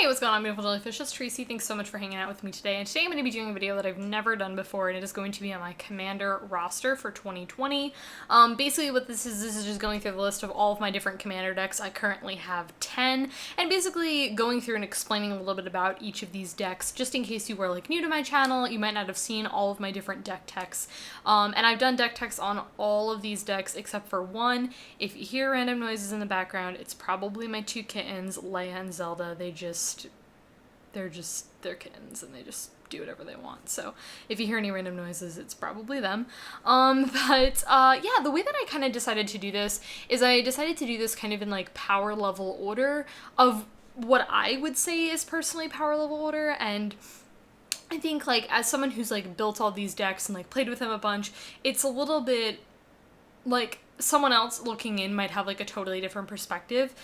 Hey, what's going on, beautiful jellyfish? It's Tracy. Thanks so much for hanging out with me today. And today I'm going to be doing a video that I've never done before, and it is going to be on my commander roster for 2020. Basically what this is just going through the list of all of my different commander decks. I currently have 10, and basically going through and explaining a little bit about each of these decks, just in case you were like new to my channel, you might not have seen all of my different deck techs. And I've done deck techs on all of these decks except for one. If you hear random noises in the background, it's probably my two kittens, Leia and Zelda. They're kittens and they just do whatever they want. So if you hear any random noises, it's probably them. Yeah, the way that I kind of decided to do this is I decided to do this kind of in like power level order of what I would say is personally power level order. And I think like as someone who's like built all these decks and like played with them a bunch, it's a little bit like someone else looking in might have like a totally different perspective.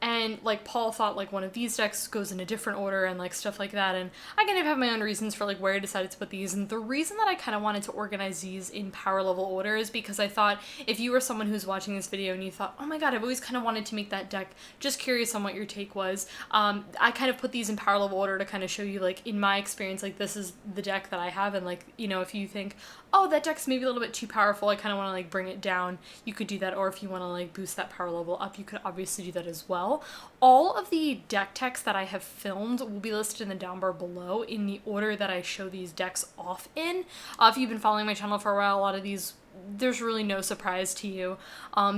And like Paul thought like one of these decks goes in a different order and like stuff like that. And I kind of have my own reasons for like where I decided to put these. And the reason that I kind of wanted to organize these in power level order is because I thought if you were someone who's watching this video and you thought, oh my god, I've always kind of wanted to make that deck, just curious on what your take was. I kind of put these in power level order to kind of show you like in my experience, like this is the deck that I have. And like, you know, if you think, oh, that deck's maybe a little bit too powerful, I kind of want to like bring it down, you could do that. Or if you want to like boost that power level up, you could obviously do that as well. All of the deck techs that I have filmed will be listed in the down bar below in the order that I show these decks off in. If you've been following my channel for a while, a lot of these, there's really no surprise to you.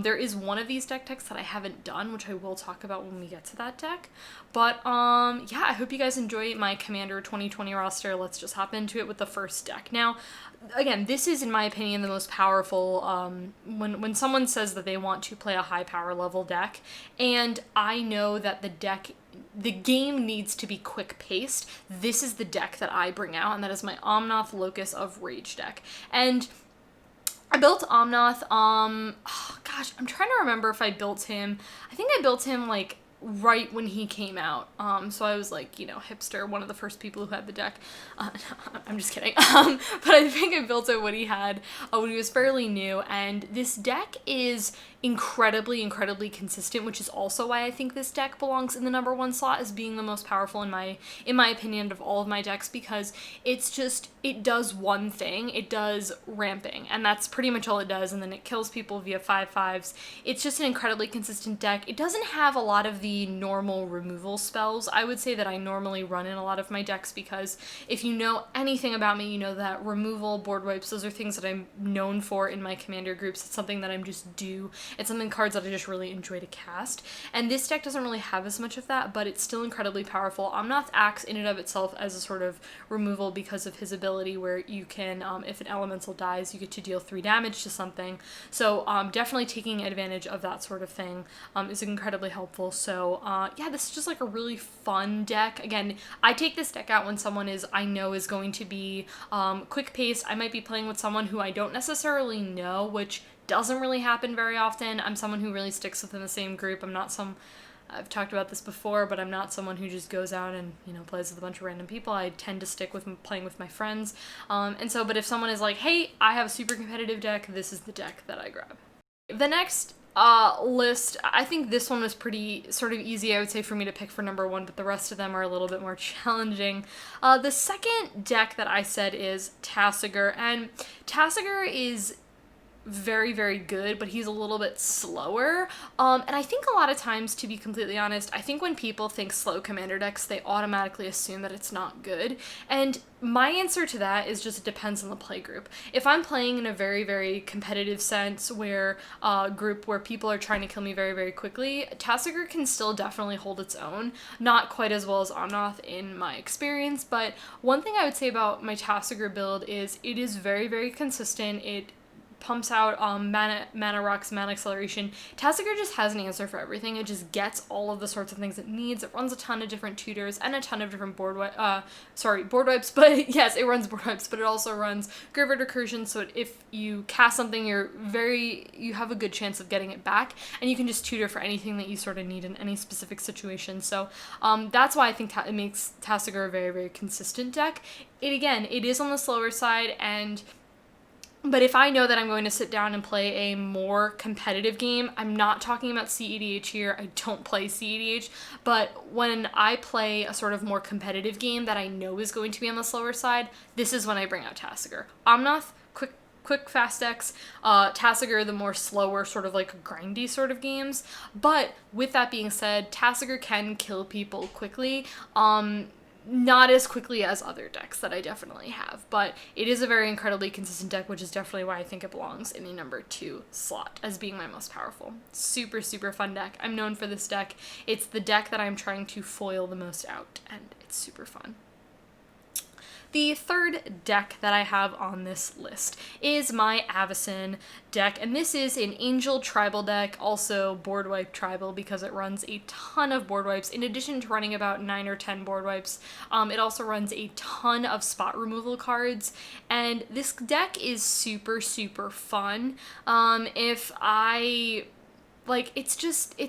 There is one of these deck techs that I haven't done, which I will talk about when we get to that deck. But yeah, I hope you guys enjoy my Commander 2020 roster. Let's just hop into it with the first deck. Now, again, this is, in my opinion, the most powerful, when someone says that they want to play a high power level deck, and I know that the game needs to be quick paced, this is the deck that I bring out, and that is my Omnoth Locus of Rage deck. And I built Omnoth, oh gosh, I'm trying to remember if I built him. I think I built him like right when he came out. So I was like, you know, hipster, one of the first people who had the deck. No, I'm just kidding. But I think I built it when he was fairly new, and this deck is incredibly consistent, which is also why I think this deck belongs in the #1 slot as being the most powerful in my opinion of all of my decks, because it's just, it does one thing. It does ramping, and that's pretty much all it does, and then it kills people via 5/5s. It's just an incredibly consistent deck. It doesn't have a lot of the normal removal spells, I would say, that I normally run in a lot of my decks, because if you know anything about me, you know that removal, board wipes, those are things that I'm known for in my commander groups. It's something that I'm just due. It's something, cards that I just really enjoy to cast. And this deck doesn't really have as much of that, but it's still incredibly powerful. Omnoth acts in and of itself as a sort of removal because of his ability where you can, if an elemental dies, you get to deal 3 damage to something. So definitely taking advantage of that sort of thing is incredibly helpful. So yeah, this is just like a really fun deck. Again, I take this deck out when someone I know is going to be quick paced. I might be playing with someone who I don't necessarily know, which doesn't really happen very often. I'm someone who really sticks within the same group. I've talked about this before, but I'm not someone who just goes out and, you know, plays with a bunch of random people. I tend to stick with playing with my friends. But if someone is like, hey, I have a super competitive deck, this is the deck that I grab. The next list, I think this one was pretty sort of easy, I would say, for me to pick for #1, but the rest of them are a little bit more challenging. The second deck that I said is Tasigur, and Tasigur is very good, but he's a little bit slower. And I think a lot of times, to be completely honest, I think when people think slow commander decks, they automatically assume that it's not good. And my answer to that is just it depends on the play group. If I'm playing in a very competitive sense where group where people are trying to kill me very quickly, Tasigur can still definitely hold its own. Not quite as well as Omnoth in my experience, but one thing I would say about my Tasigur build is it is very consistent. It pumps out mana rocks, mana acceleration. Tasigur just has an answer for everything. It just gets all of the sorts of things it needs. It runs a ton of different tutors and a ton of different board wipes, but yes, it runs board wipes, but it also runs graveyard recursion, so if you cast something, you have a good chance of getting it back, and you can just tutor for anything that you sort of need in any specific situation. So that's why I think it makes Tasigur a very consistent deck. It is on the slower side, and But if I know that I'm going to sit down and play a more competitive game, I'm not talking about CEDH here, I don't play CEDH, but when I play a sort of more competitive game that I know is going to be on the slower side, this is when I bring out Tasigur. Omnath, quick fast decks, Tasigur the more slower, sort of like grindy sort of games. But with that being said, Tasigur can kill people quickly. Not as quickly as other decks that I definitely have, but it is a very incredibly consistent deck, which is definitely why I think it belongs in the number 2 slot as being my most powerful. Super, super fun deck. I'm known for this deck. It's the deck that I'm trying to foil the most out, and it's super fun. The third deck that I have on this list is my Avacyn deck, and this is an Angel Tribal deck, also board wipe tribal because it runs a ton of board wipes. In addition to running about 9 or 10 board wipes, it also runs a ton of spot removal cards, and this deck is super, super fun. It's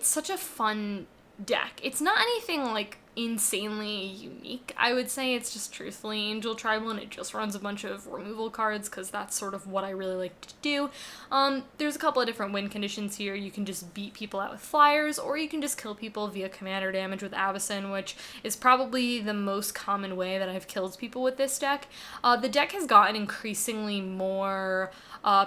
such a fun deck. It's not anything like insanely unique. I would say it's just truthfully Angel Tribal, and it just runs a bunch of removal cards because that's sort of what I really like to do. There's a couple of different win conditions here. You can just beat people out with flyers, or you can just kill people via commander damage with Avacyn, which is probably the most common way that I've killed people with this deck. The deck has gotten increasingly more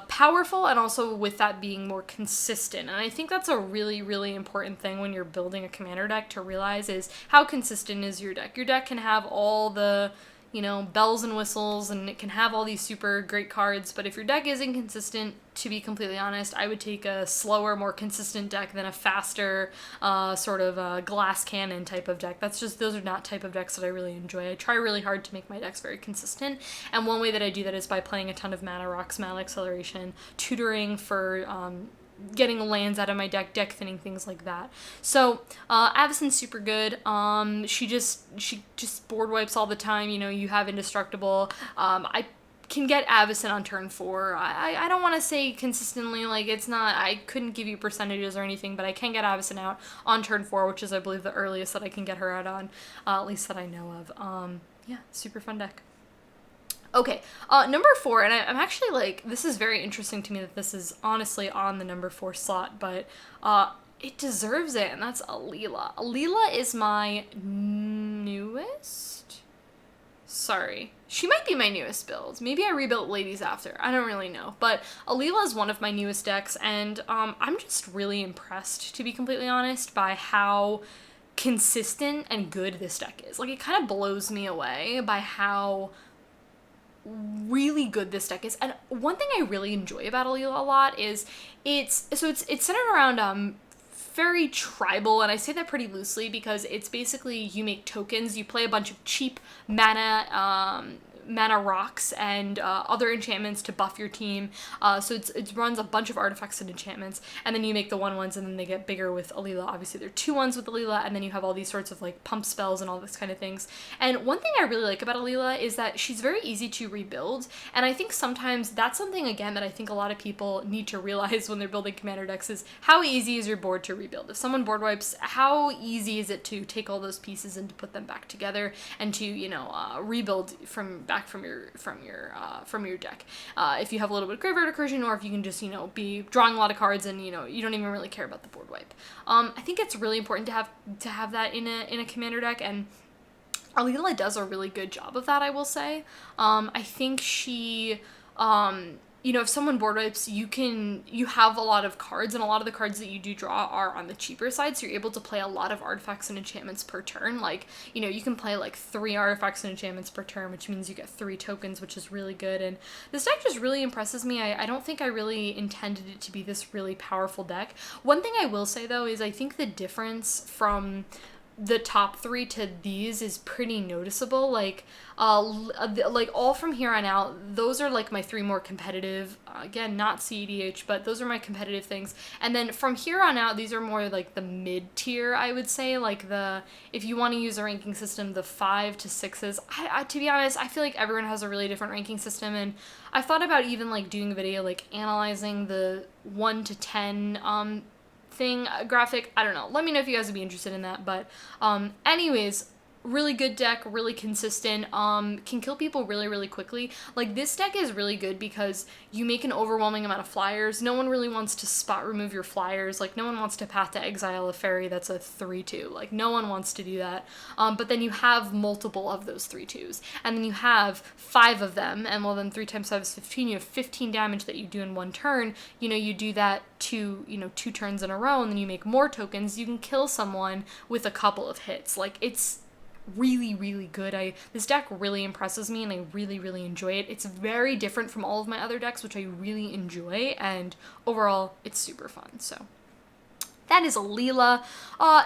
powerful, and also with that being more consistent. And I think that's a really, really important thing when you're building a commander deck to realize is how consistent is your deck. Your deck can have all the, bells and whistles, and it can have all these super great cards, but if your deck is inconsistent, to be completely honest, I would take a slower, more consistent deck than a faster, sort of glass cannon type of deck. Those are not type of decks that I really enjoy. I try really hard to make my decks very consistent, and one way that I do that is by playing a ton of mana rocks, mana acceleration, tutoring for, getting lands out of my deck thinning, things like that. So, Avacyn's super good. She just board wipes all the time. You have Indestructible. I can get Avacyn on turn 4. I don't want to say consistently, like, it's not, I couldn't give you percentages or anything, but I can get Avacyn out on turn 4, which is, I believe, the earliest that I can get her out on, at least that I know of. Yeah, super fun deck. Okay, number 4, and I'm actually like, this is very interesting to me that this is honestly on the number 4 slot, but it deserves it, and that's Alila. Alila is my newest? Sorry. She might be my newest build. Maybe I rebuilt Ladies after. I don't really know. But Alila is one of my newest decks, and I'm just really impressed, to be completely honest, by how consistent and good this deck is. Like, it kind of blows me away by how really good this deck is. And one thing I really enjoy about Alila a lot is it's centered around very tribal, and I say that pretty loosely because it's basically you make tokens, you play a bunch of cheap mana rocks and other enchantments to buff your team. So it runs a bunch of artifacts and enchantments, and then you make the 1/1s, and then they get bigger with Alila. Obviously, there are 2/1s with Alila, and then you have all these sorts of like pump spells and all this kind of things. And one thing I really like about Alila is that she's very easy to rebuild, and I think sometimes that's something, again, that I think a lot of people need to realize when they're building commander decks is how easy is your board to rebuild. If someone board wipes, how easy is it to take all those pieces and to put them back together and to rebuild from your deck. If you have a little bit of graveyard recursion, or if you can just be drawing a lot of cards and you don't even really care about the board wipe. I think it's really important to have that in a commander deck, and Alila does a really good job of that, I will say. I think she if someone board wipes, you have a lot of cards, and a lot of the cards that you do draw are on the cheaper side, so you're able to play a lot of artifacts and enchantments per turn. Like, you can play like 3 artifacts and enchantments per turn, which means you get 3 tokens, which is really good, and this deck just really impresses me. I don't think I really intended it to be this really powerful deck. One thing I will say, though, is I think the difference from the top 3 to these is pretty noticeable. Like all from here on out, those are like my 3 more competitive, again, not CEDH, but those are my competitive things. And then from here on out, these are more like the mid tier, I would say, like if you want to use a ranking system, the 5 to 6s. I to be honest, I feel like everyone has a really different ranking system, and I thought about even like doing a video like analyzing the 1 to 10 graphic. I don't know. Let me know if you guys would be interested in that. But anyways, really good deck, really consistent, can kill people really, really quickly. Like, this deck is really good because you make an overwhelming amount of flyers. No one really wants to spot remove your flyers. Like, no one wants to path to exile a fairy that's a 3/2. Like, no one wants to do that. But then you have multiple of those 3/2s. And then you have 5 of them, and well, then 3 times 5 is 15. You have 15 damage that you do in one turn. You know, you do that 2 turns in a row, and then you make more tokens. You can kill someone with a couple of hits. Like, it's really, really good. This deck really impresses me, and I really, really enjoy it. It's very different from all of my other decks, which I really enjoy, and overall, it's super fun. So that is Alila.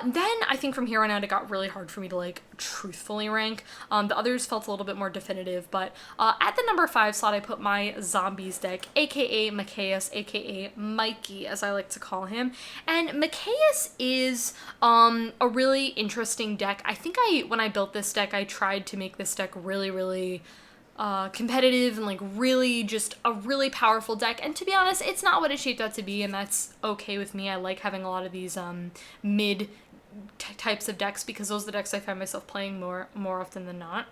Then I think from here on out, it got really hard for me to, like, truthfully rank. The others felt a little bit more definitive, but at the number 5 slot, I put my Zombies deck, aka Mikaeus, aka Mikey, as I like to call him. And Mikaeus is a really interesting deck. I think when I built this deck, I tried to make this deck really, really competitive and, like, really just a really powerful deck, and to be honest, it's not what it shaped out to be, and that's okay with me. I like having a lot of these mid types of decks because those are the decks I find myself playing more often than not.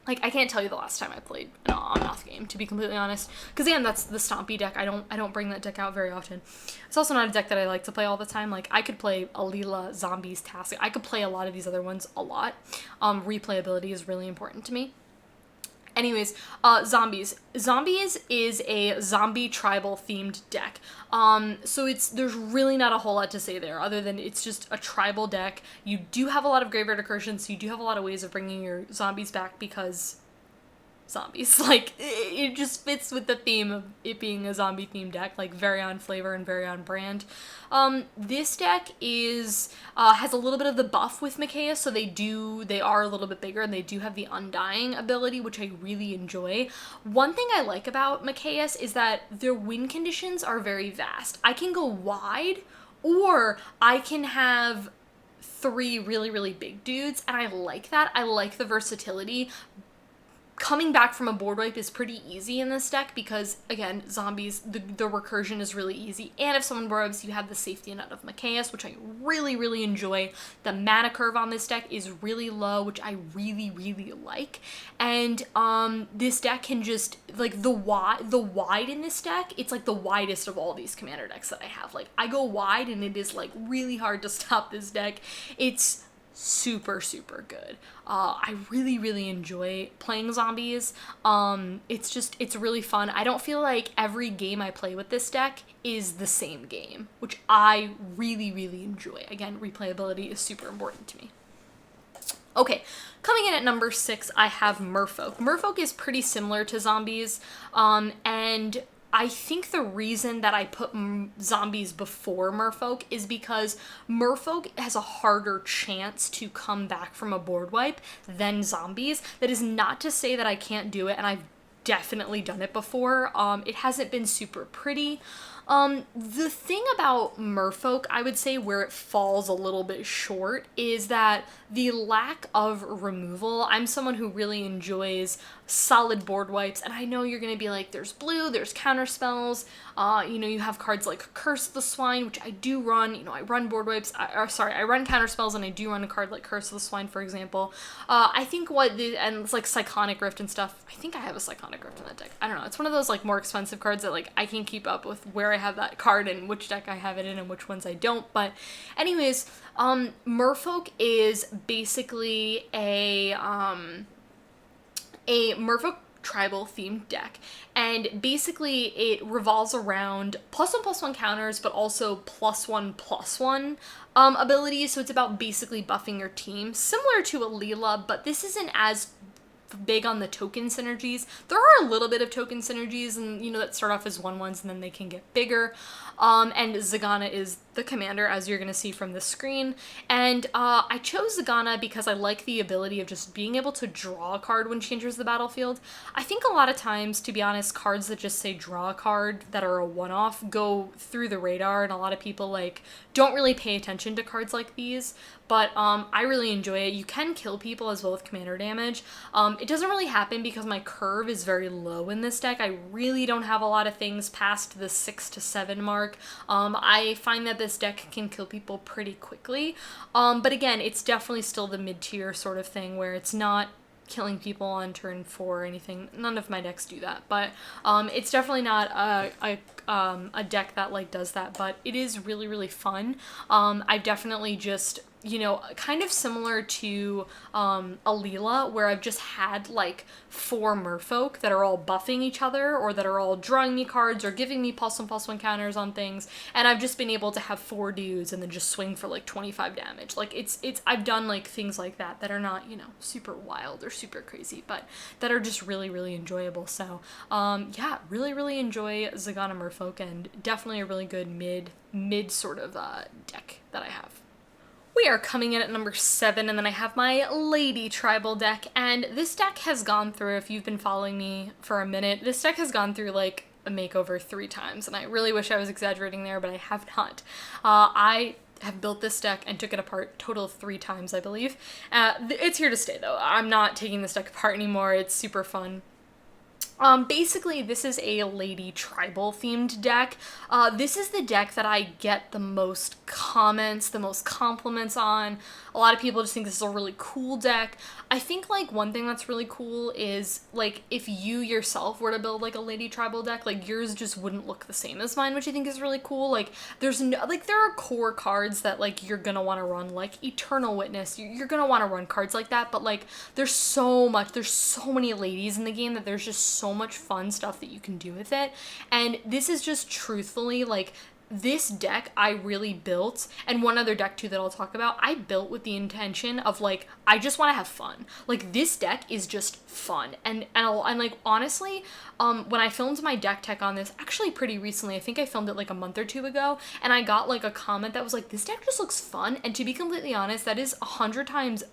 Like, I can't tell you the last time I played an on-off game, to be completely honest, because again, that's the Stompy deck. I don't bring that deck out very often. It's also not a deck that I like to play all the time. Like, I could play Alila, Zombies, Tastic. I could play a lot of these other ones a lot. Replayability is really important to me. Anyways, Zombies. Zombies is a zombie tribal themed deck. So there's really not a whole lot to say there other than it's just a tribal deck. You do have a lot of graveyard recursion, so you do have a lot of ways of bringing your zombies back because zombies. Like, it just fits with the theme of it being a zombie themed deck, like very on flavor and very on brand. This deck has a little bit of the buff with Mikaeus, so they are a little bit bigger, and they do have the Undying ability, which I really enjoy. One thing I like about Mikaeus is that their win conditions are very vast. I can go wide, or I can have 3 really, really big dudes, and I like that. I like the versatility. Coming back from a board wipe is pretty easy in this deck because, again, zombies, the recursion is really easy. And if someone board wipes, you have the safety net of Mikaeus, which I really, really enjoy. The mana curve on this deck is really low, which I really, really like. And this deck can just, like, the wide in this deck, it's like the widest of all these commander decks that I have. Like, I go wide, and it is, like, really hard to stop this deck. It's super, super good. I really, really enjoy playing zombies. It's really fun. I don't feel like every game I play with this deck is the same game, which I really, really enjoy. Again, replayability is super important to me. Okay, coming in at number 6, I have Merfolk. Merfolk is pretty similar to zombies, and I think the reason that I put zombies before Merfolk is because Merfolk has a harder chance to come back from a board wipe than zombies. That is not to say that I can't do it, and I've definitely done it before. It hasn't been super pretty. The thing about Merfolk, I would say where it falls a little bit short, is that the lack of removal. I'm someone who really enjoys solid board wipes, and I know you're gonna be like, there's blue, there's counter spells, you have cards like Curse the Swine, which I do run. I run board wipes, I run counter spells, and I do run a card like Curse the Swine, for example. I think and it's like Cyclonic Rift and stuff. I think I have a Cyclonic Rift in that deck. I don't know, it's one of those, like, more expensive cards that, like, I can't keep up with where I have that card and which deck I have it in and which ones I don't. But anyways, Merfolk is basically a Merfolk tribal themed deck, and basically it revolves around +1/+1 counters, but also +1/+1 abilities. So it's about basically buffing your team, similar to Alila, but this isn't as big on the token synergies. There are a little bit of token synergies, and that start off as 1/1s and then they can get bigger. And Zagana is the commander, as you're gonna see from the screen. And I chose Zagana because I like the ability of just being able to draw a card when she enters the battlefield. I think a lot of times, to be honest, cards that just say draw a card that are a one-off go through the radar, and a lot of people don't really pay attention to cards like these. But I really enjoy it. You can kill people as well with commander damage. It doesn't really happen because my curve is very low in this deck. I really don't have a lot of things past the 6 to 7 mark. mark. I find that this deck can kill people pretty quickly, but again, it's definitely still the mid-tier sort of thing where it's not killing people on turn 4 or anything. None of my decks do that, but it's definitely not a deck that like does that, but it is really, really fun. I've definitely just, you know, kind of similar to Alila, where I've just had like 4 merfolk that are all buffing each other, or that are all drawing me cards or giving me +1/+1 counters on things, and I've just been able to have 4 dudes and then just swing for like 25 damage. Like it's I've done like things like that that are not, you know, super wild or super crazy, but that are just really, really enjoyable. So yeah, really, really enjoy Zagana Merfolk, and definitely a really good mid sort of deck that I have. We are coming in at number 7, and then I have my Lady Tribal deck, and this deck has gone through, if you've been following me for a minute, this deck has gone through like a makeover 3 times, and I really wish I was exaggerating there, but I have not. I have built this deck and took it apart total of 3 times, I believe. It's here to stay though. I'm not taking this deck apart anymore. It's super fun. Basically, this is a Lady Tribal themed deck. This is the deck that I get the most comments, the most compliments on. A lot of people just think this is a really cool deck. I think, like, one thing that's really cool is, like, if you yourself were to build, like, a Lady Tribal deck, like, yours just wouldn't look the same as mine, which I think is really cool. Like, there's no, like, there are core cards that, like, you're gonna want to run, like Eternal Witness. You're gonna want to run cards like that, but, like, there's so many ladies in the game that there's just so much fun stuff that you can do with it. And this is just truthfully, like, this deck I really built, and one other deck too that I'll talk about, I built with the intention of, like, I just want to have fun. Like, this deck is just fun. And like, honestly, when I filmed my deck tech on this, actually pretty recently, I think I filmed it like a month or 2 ago, and I got like a comment that was like, this deck just looks fun. And to be completely honest, that is 100 times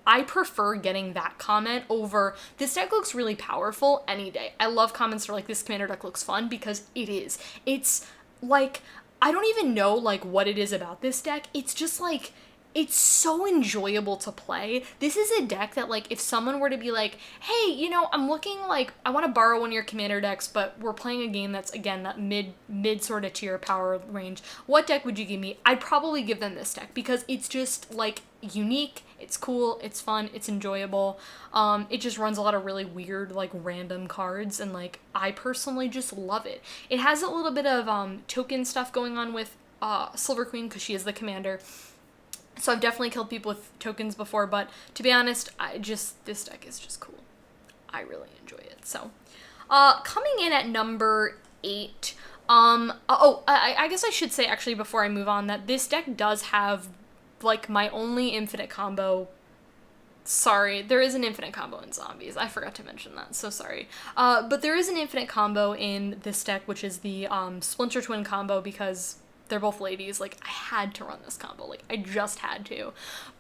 I prefer getting that comment over this deck looks really powerful any day. I love comments that are like, this commander deck looks fun, because it is. It's like, I don't even know like what it is about this deck. It's just like, it's so enjoyable to play. This is a deck that, like, if someone were to be like, hey, you know, I'm looking, like, I want to borrow one of your commander decks, but we're playing a game that's, again, that mid sort of tier power range, what deck would you give me? I'd probably give them this deck, because it's just, like, unique, it's cool, it's fun, it's enjoyable. It just runs a lot of really weird, like, random cards, and, like, I personally just love it. It has a little bit of token stuff going on with Silver Queen, because she is the commander. So I've definitely killed people with tokens before, but to be honest, this deck is just cool. I really enjoy it. So, coming in at number 8, I guess I should say actually before I move on that this deck does have, like, my only infinite combo. Sorry, there is an infinite combo in zombies. I forgot to mention that, so sorry. But there is an infinite combo in this deck, which is the Splinter Twin combo, because they're both ladies. Like, I had to run this combo. Like, I just had to.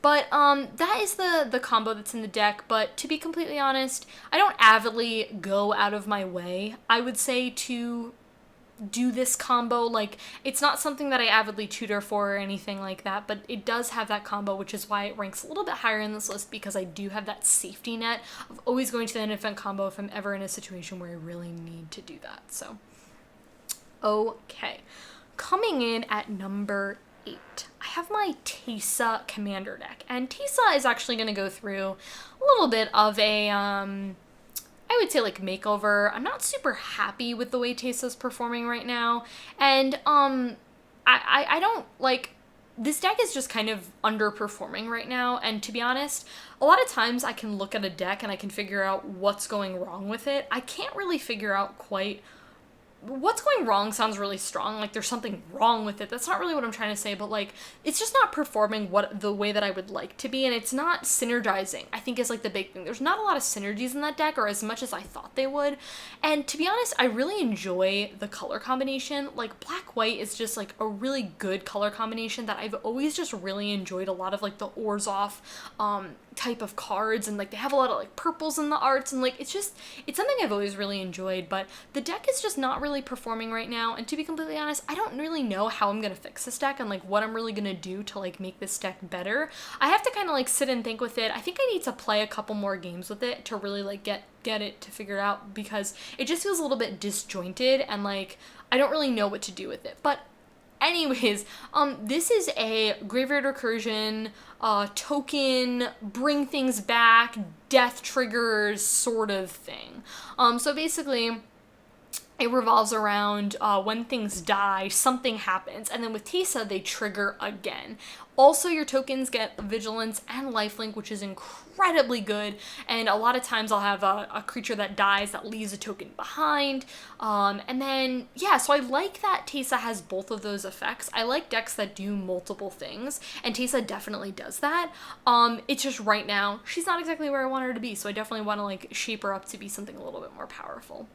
But that is the combo that's in the deck. But to be completely honest, I don't avidly go out of my way, I would say, to do this combo. Like, it's not something that I avidly tutor for or anything like that, but it does have that combo, which is why it ranks a little bit higher in this list, because I do have that safety net of always going to the infinite combo if I'm ever in a situation where I really need to do that. So, okay. Coming in at number 8, I have my Tisa commander deck, and Tisa is actually going to go through a little bit of a, I would say, like, makeover. I'm not super happy with the way Tisa's performing right now, and I don't, like, this deck is just kind of underperforming right now, and to be honest, a lot of times I can look at a deck and I can figure out what's going wrong with it. I can't really figure out quite what's going wrong. Sounds really strong, like there's something wrong with it. That's not really what I'm trying to say, but, like, it's just not performing the way that I would like to be, and it's not synergizing, I think, is, like, the big thing. There's not a lot of synergies in that deck, or as much as I thought they would, and to be honest, I really enjoy the color combination. Like, black-white is just, like, a really good color combination that I've always just really enjoyed. A lot of, like, the Orzhov type of cards, and, like, they have a lot of, like, purples in the arts, and, like, it's something I've always really enjoyed, but the deck is just not really performing right now, and to be completely honest, I don't really know how I'm gonna fix this deck and, like, what I'm really gonna do to, like, make this deck better. I have to kind of, like, sit and think with it. I think I need to play a couple more games with it to really, like, get it to figure it out, because it just feels a little bit disjointed, and, like, I don't really know what to do with it. But anyways, this is a graveyard recursion, token, bring things back, death triggers sort of thing. So basically, it revolves around when things die, something happens, and then with Tisa, they trigger again. Also, your tokens get Vigilance and Lifelink, which is incredibly good, and a lot of times I'll have a creature that dies that leaves a token behind, and then, yeah, so I like that Tisa has both of those effects. I like decks that do multiple things, and Tisa definitely does that. It's just right now, she's not exactly where I want her to be, so I definitely want to, like, shape her up to be something a little bit more powerful.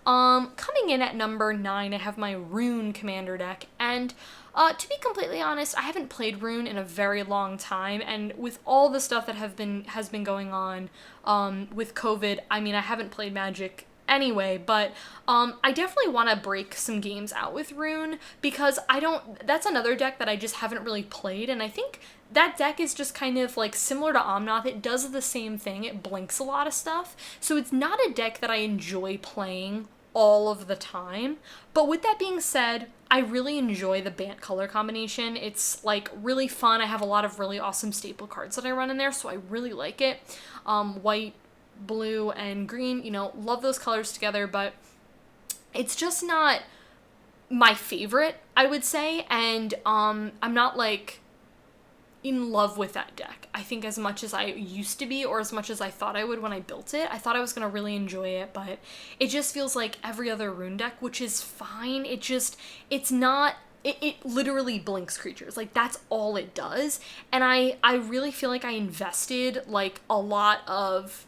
Coming in at number 9, I have my Rune commander deck, and to be completely honest, I haven't played Rune in a very long time, and with all the stuff that has been going on with COVID, I mean, I haven't played Magic anyway, but I definitely want to break some games out with Rune, because that's another deck that I just haven't really played, and I think that deck is just kind of like similar to Omnath. It does the same thing. It blinks a lot of stuff, so it's not a deck that I enjoy playing all of the time. But with that being said, I really enjoy the Bant color combination. It's like really fun. I have a lot of really awesome staple cards that I run in there, so I really like it. White, blue, and green, you know, love those colors together, but it's just not my favorite, I would say, and I'm not like in love with that deck, I think, as much as I used to be, or as much as I thought I would when I built it. I thought I was going to really enjoy it, but it just feels like every other Rune deck, which is fine. It's not, it literally blinks creatures. Like, that's all it does, and I really feel like I invested, like, a lot of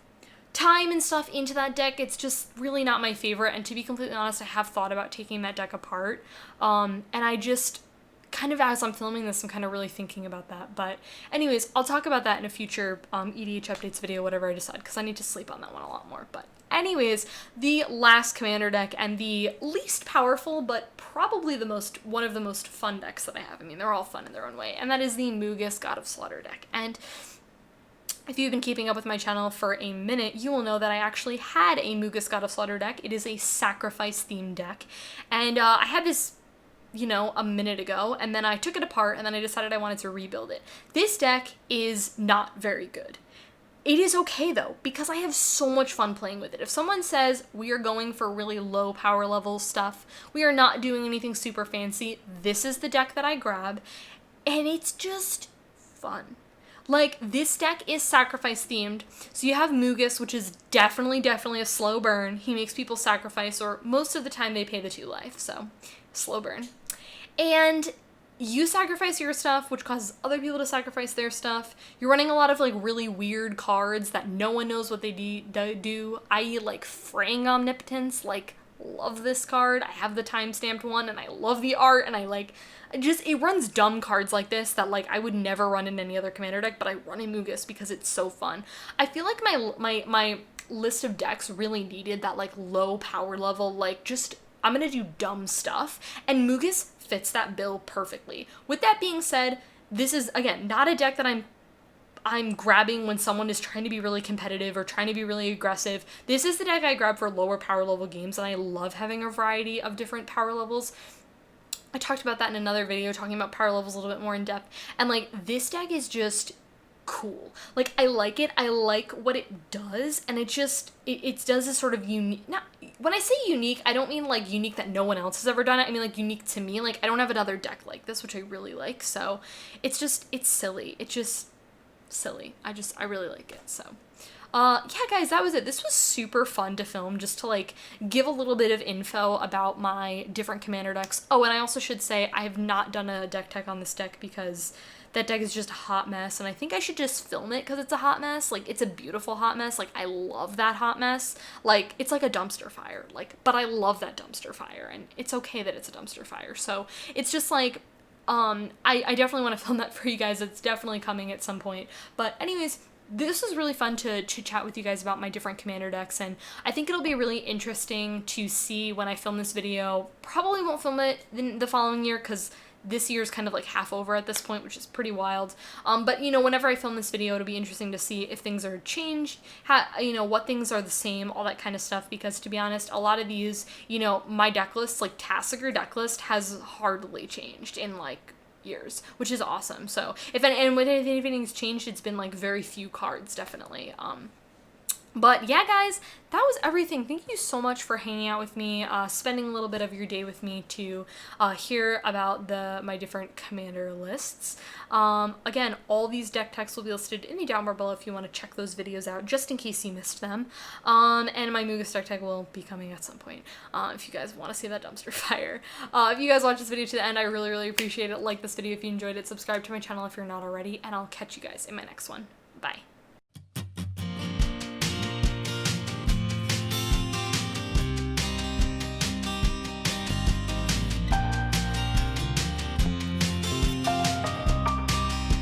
time and stuff into that deck. It's just really not my favorite, and to be completely honest, I have thought about taking that deck apart, and I just kind of, as I'm filming this, I'm kind of really thinking about that. But anyways, I'll talk about that in a future EDH updates video, whatever I decide, because I need to sleep on that one a lot more. But anyways, the last commander deck, and the least powerful, but probably one of the most fun decks that I have. I mean, they're all fun in their own way, and that is the Mugus God of Slaughter deck. And if you've been keeping up with my channel for a minute, you will know that I actually had a Mugus God of Slaughter deck. It is a sacrifice themed deck, and I had this, you know, a minute ago, and then I took it apart, and then I decided I wanted to rebuild it. This deck is not very good. It is okay, though, because I have so much fun playing with it. If someone says we are going for really low power level stuff, we are not doing anything super fancy, this is the deck that I grab, and it's just fun. Like, this deck is sacrifice themed, so you have Mugus, which is definitely a slow burn. He makes people sacrifice, or most of the time they pay the 2 life, so slow burn. And you sacrifice your stuff, which causes other people to sacrifice their stuff. You're running a lot of, like, really weird cards that no one knows what they do, i.e. like Fraying Omnipotence. Like, love this card. I have the time-stamped one, and I love the art, and I, like, it runs dumb cards like this that, like, I would never run in any other commander deck, but I run in Mugus because it's so fun. I feel like my list of decks really needed that, like, low power level, like, just, I'm gonna do dumb stuff, and Mugus fits that bill perfectly. With that being said, this is, again, not a deck that I'm grabbing when someone is trying to be really competitive or trying to be really aggressive. This is the deck I grab for lower power level games, and I love having a variety of different power levels. I talked about that in another video, talking about power levels a little bit more in depth, and, like, this deck is just cool. Like, I like it, I like what it does, and it does this sort of unique, when I say unique, I don't mean, like, unique that no one else has ever done it, I mean, like, unique to me. Like, I don't have another deck like this, which I really like, so it's silly. It's just silly. I really like it, so. Yeah, guys, that was it. This was super fun to film, just to, like, give a little bit of info about my different commander decks. Oh, and I also should say I have not done a deck tech on this deck because that deck is just a hot mess, and I think I should just film it because it's a hot mess. Like, it's a beautiful hot mess. Like, I love that hot mess. Like, it's like a dumpster fire. Like, but I love that dumpster fire, and it's okay that it's a dumpster fire. So it's just like, I definitely want to film that for you guys. It's definitely coming at some point. But anyways, this was really fun to chat with you guys about my different commander decks, and I think it'll be really interesting to see when I film this video. Probably won't film it the following year because this year's kind of like half over at this point, which is pretty wild. But you know, whenever I film this video, it'll be interesting to see if things are changed, you know, what things are the same, all that kind of stuff, because to be honest, a lot of these, you know, my deck list, like Tassiger deck list, has hardly changed in like years, which is awesome. So if anything's changed, it's been like very few cards, definitely. But yeah, guys, that was everything. Thank you so much for hanging out with me, spending a little bit of your day with me to hear about my different commander lists. Again, all these deck texts will be listed in the down bar below if you want to check those videos out, just in case you missed them. And my Mugus deck tag will be coming at some point, if you guys want to see that dumpster fire. If you guys watch this video to the end, I really, really appreciate it. Like this video if you enjoyed it, subscribe to my channel if you're not already, and I'll catch you guys in my next one. Bye.